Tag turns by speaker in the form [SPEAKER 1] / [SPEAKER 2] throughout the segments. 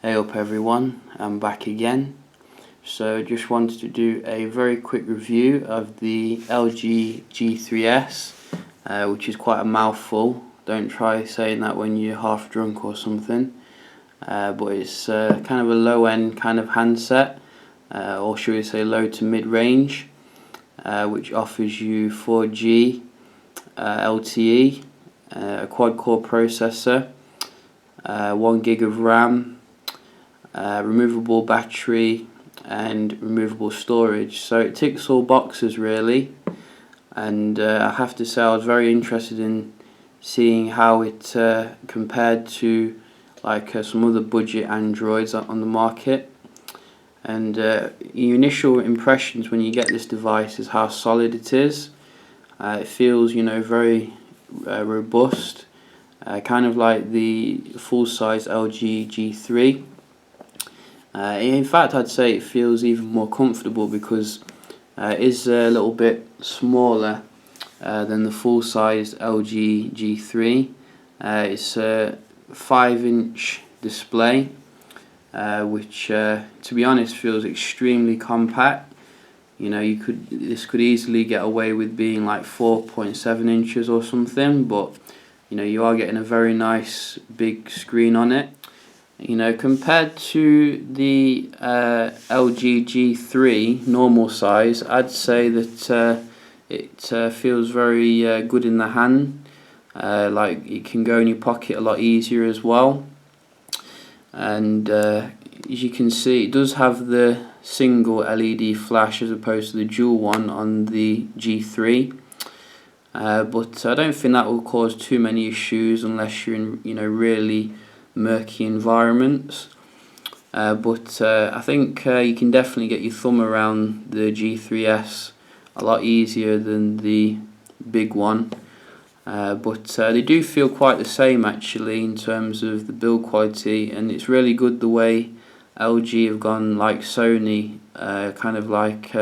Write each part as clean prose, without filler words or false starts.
[SPEAKER 1] Hey up everyone, I'm back again. So just wanted to do a very quick review of the LG G3S, which is quite a mouthful. Don't try saying that when you're half drunk or something. But it's kind of a low end kind of handset, or should we say low to mid range, which offers you 4G LTE, a quad core processor, 1 gig of RAM, removable battery and removable storage. So it ticks all boxes really, and I have to say I was very interested in seeing how it compared to like some other budget Androids on the market. And your initial impressions when you get this device is how solid it is. It feels, very robust, kind of like the full-size LG G3. In fact, I'd say it feels even more comfortable because it is a little bit smaller than the full-size LG G3. It's a 5-inch display, which, to be honest, feels extremely compact. This could easily get away with being like 4.7 inches or something, but you are getting a very nice big screen on it. Compared to the LG G3 normal size, I'd say that it feels very good in the hand. Like it can go in your pocket a lot easier as well. And as you can see, it does have the single LED flash as opposed to the dual one on the G3. But I don't think that will cause too many issues unless you're in really murky environments. But I think you can definitely get your thumb around the G3S a lot easier than the big one. But they do feel quite the same actually in terms of the build quality, and it's really good the way LG have gone like Sony, kind of like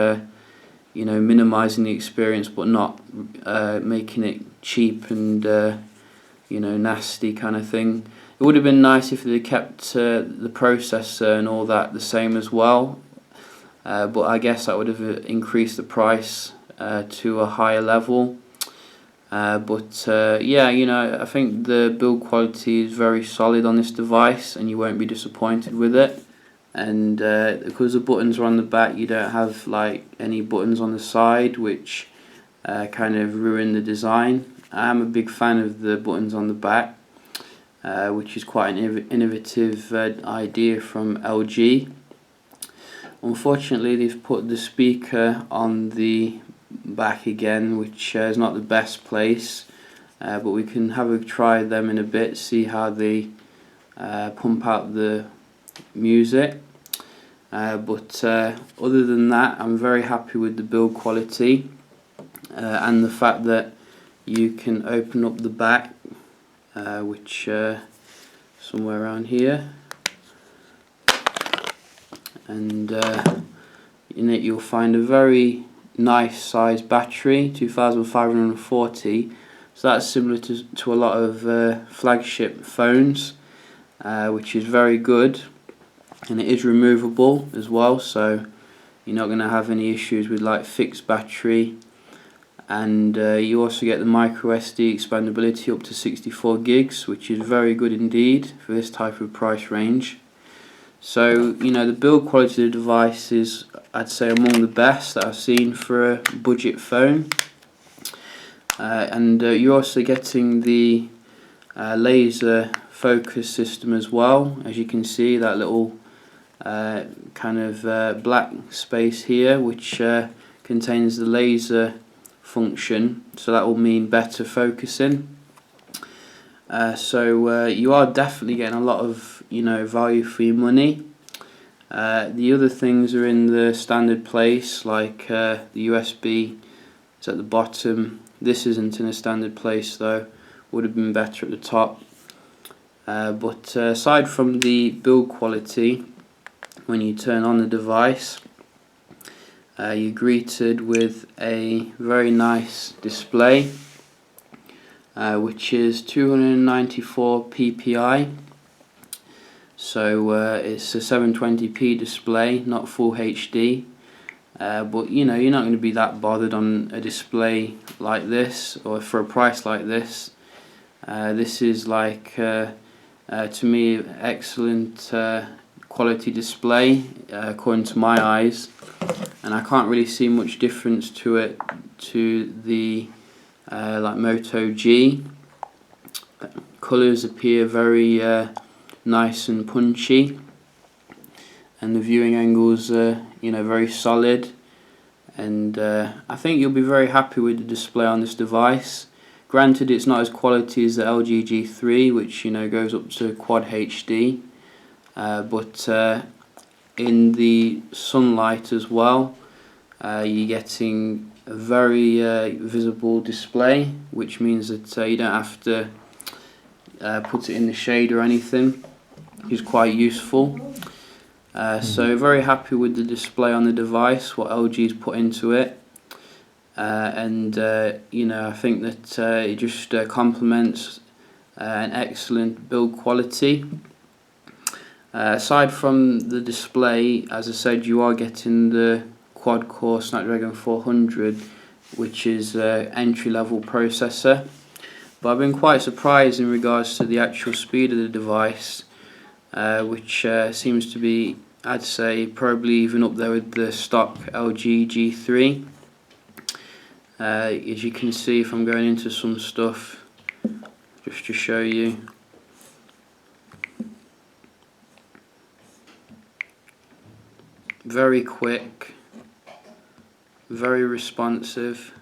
[SPEAKER 1] minimizing the experience but not making it cheap and nasty kind of thing. It would have been nice if they kept the processor and all that the same as well, but I guess that would have increased the price to a higher level. But I think the build quality is very solid on this device and you won't be disappointed with it. And because the buttons are on the back, you don't have like any buttons on the side, which kind of ruin the design. I'm a big fan of the buttons on the back, which is quite an innovative idea from LG. Unfortunately, they've put the speaker on the back again, which is not the best place, but we can have a try them in a bit, see how they pump out the music. But other than that, I'm very happy with the build quality and the fact that you can open up the back, which somewhere around here, and in it you'll find a very nice size battery, 2540. So that's similar to a lot of flagship phones, which is very good, and it is removable as well, so you're not going to have any issues with like fixed battery. And you also get the micro SD expandability up to 64 gigs, which is very good indeed for this type of price range. So the build quality of the device is, I'd say, among the best that I've seen for a budget phone. And you're also getting the laser focus system as well. As you can see, that little kind of black space here, which contains the laser function, so that will mean better focusing. So you are definitely getting a lot of value for your money. The other things are in the standard place, like the USB is at the bottom. This isn't in a standard place though, would have been better at the top. But aside from the build quality, when you turn on the device, you're greeted with a very nice display, which is 294 ppi. So it's a 720p display, not full HD. But you know, you're not going to be that bothered on a display like this, or for a price like this. This is like, to me, excellent quality display according to my eyes, and I can't really see much difference to it to the like Moto G. Colours appear very nice and punchy, and the viewing angles are, you know, very solid, and I think you'll be very happy with the display on this device. Granted, it's not as quality as the LG G3, which, you know, goes up to Quad HD, but in the sunlight as well, you're getting a very visible display, which means that you don't have to put it in the shade or anything. It's quite useful. So very happy with the display on the device, what LG's put into it, and you know, I think that it just complements an excellent build quality. Aside from the display, as I said, you are getting the quad-core Snapdragon 400, which is entry-level processor. But I've been quite surprised in regards to the actual speed of the device, which seems to be, I'd say, probably even up there with the stock LG G3. As you can see, if I'm going into some stuff, just to show you, very quick, very responsive.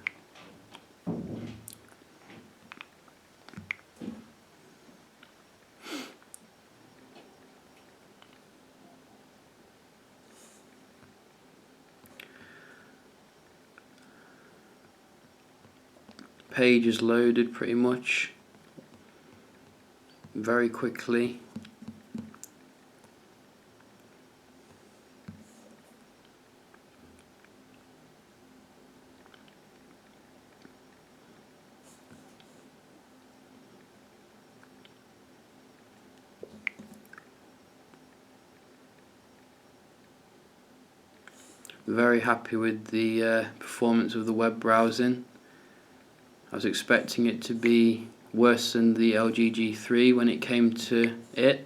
[SPEAKER 1] Page is loaded pretty much very quickly. Very happy with the performance of the web browsing. I was expecting it to be worse than the LG G3 when it came to it,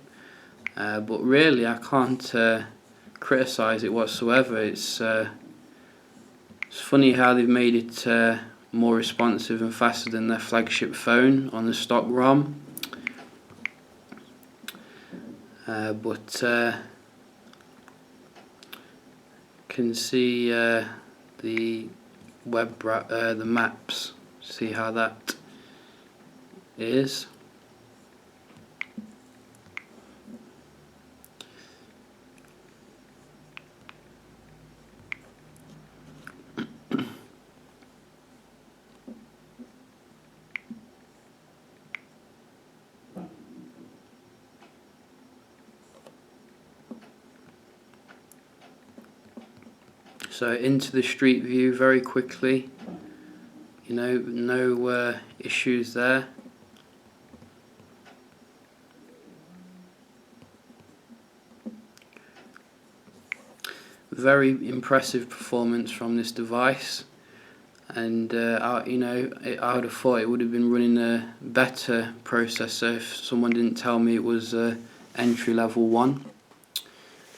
[SPEAKER 1] but really I can't criticise it whatsoever. It's funny how they've made it more responsive and faster than their flagship phone on the stock ROM, but can see the the maps. See how that is. So into the street view very quickly. You know, no issues there. Very impressive performance from this device, and you know, I would have thought it would have been running a better processor if someone didn't tell me it was entry-level one.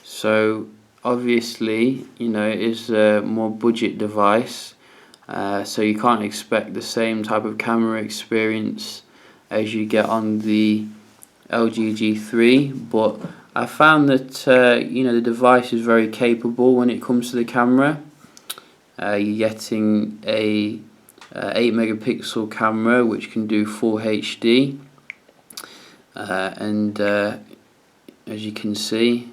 [SPEAKER 1] So obviously, you know, it is a more budget device. So you can't expect the same type of camera experience as you get on the LG G3, but I found that you know, the device is very capable when it comes to the camera. You're getting a 8 megapixel camera which can do full HD, and as you can see,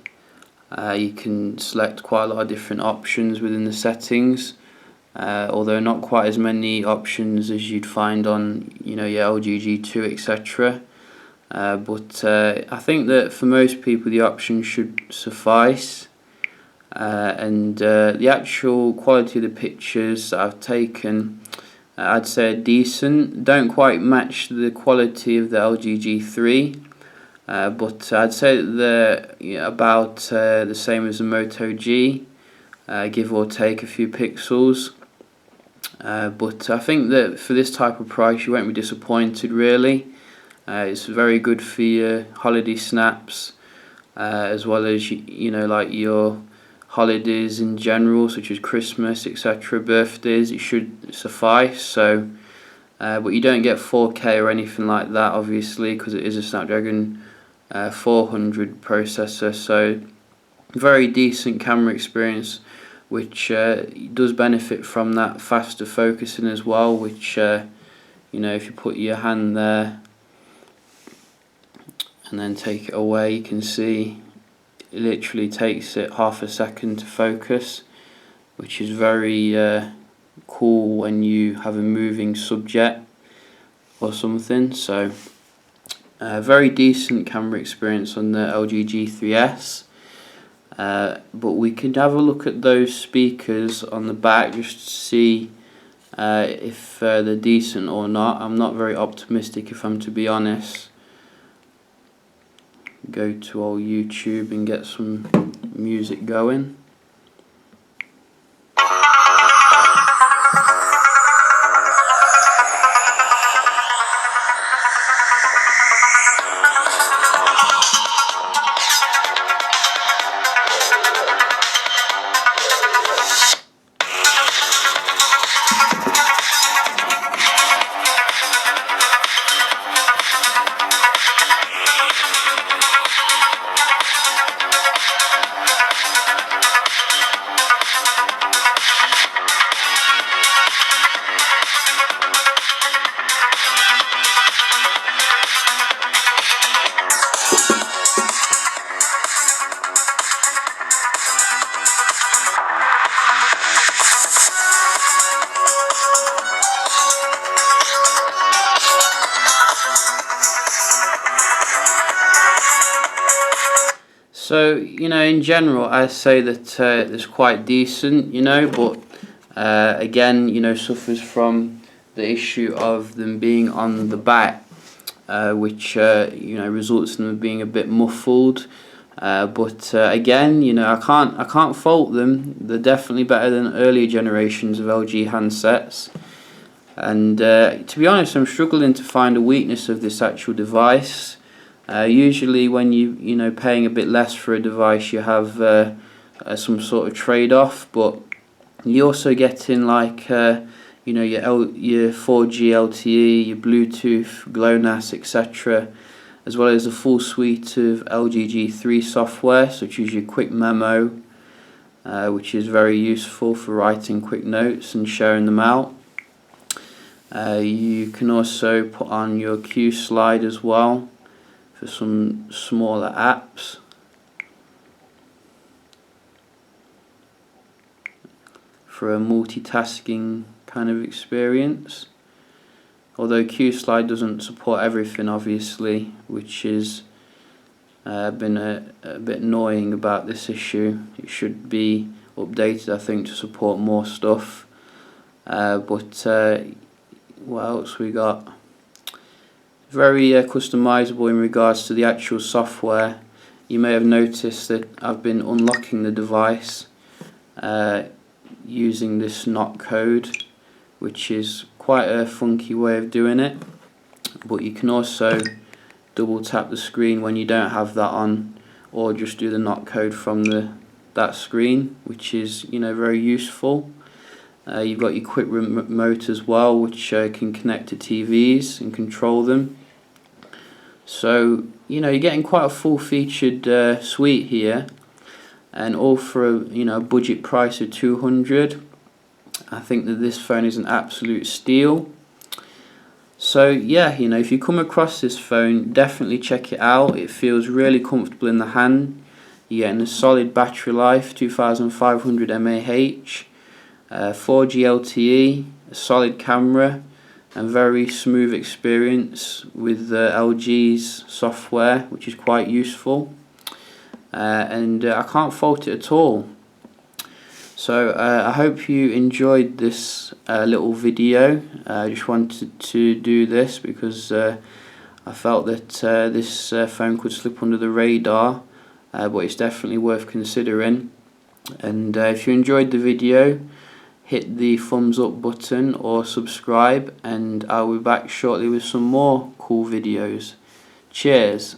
[SPEAKER 1] you can select quite a lot of different options within the settings. Although not quite as many options as you'd find on, you know, your LG G2, etc. But I think that for most people the options should suffice, and the actual quality of the pictures that I've taken, I'd say are decent. Don't quite match the quality of the LG G3, but I'd say that they're about the same as the Moto G, give or take a few pixels. But I think that for this type of price you won't be disappointed really. It's very good for your holiday snaps, as well as like your holidays in general, such as Christmas, etc., birthdays. It should suffice. So, but you don't get 4K or anything like that, obviously, because it is a Snapdragon 400 processor. So, very decent camera experience, which does benefit from that faster focusing as well. Which if you put your hand there and then take it away, you can see it literally takes it half a second to focus, which is very cool when you have a moving subject or something. So very decent camera experience on the LG G3S. But we could have a look at those speakers on the back just to see if they're decent or not. I'm not very optimistic, if I'm to be honest. Go to old YouTube and get some music going. So, in general, I say that it's quite decent, but again, suffers from the issue of them being on the back, which, results in them being a bit muffled. But again, I can't fault them. They're definitely better than earlier generations of LG handsets. And to be honest, I'm struggling to find a weakness of this actual device. Usually when you paying a bit less for a device, you have some sort of trade-off, but you also get in like your 4G LTE, your Bluetooth, GLONASS, etc., as well as a full suite of LG G3 software, such as your Quick Memo, which is very useful for writing quick notes and sharing them out. You can also put on your Q slide as well for some smaller apps. For a multitasking kind of experience. Although Q slide doesn't support everything, obviously, which is been a bit annoying about this issue. It should be updated, I think, to support more stuff. But what else we got? Very customizable in regards to the actual software. You may have noticed that I've been unlocking the device using this NOT code, which is quite a funky way of doing it. But you can also double tap the screen when you don't have that on, or just do the NOT code from that screen, which is very useful. You've got your quick remote as well, which can connect to TVs and control them. So you're getting quite a full-featured suite here, and all for a budget price of $200. I think that this phone is an absolute steal. So yeah, if you come across this phone, definitely check it out. It feels really comfortable in the hand. You're getting a solid battery life, 2500 mAh, 4G LTE, a solid camera, and very smooth experience with LG's software, which is quite useful. And I can't fault it at all. So I hope you enjoyed this little video. I just wanted to do this because I felt that this phone could slip under the radar, but it's definitely worth considering. And if you enjoyed the video, hit the thumbs up button or subscribe, and I'll be back shortly with some more cool videos. Cheers.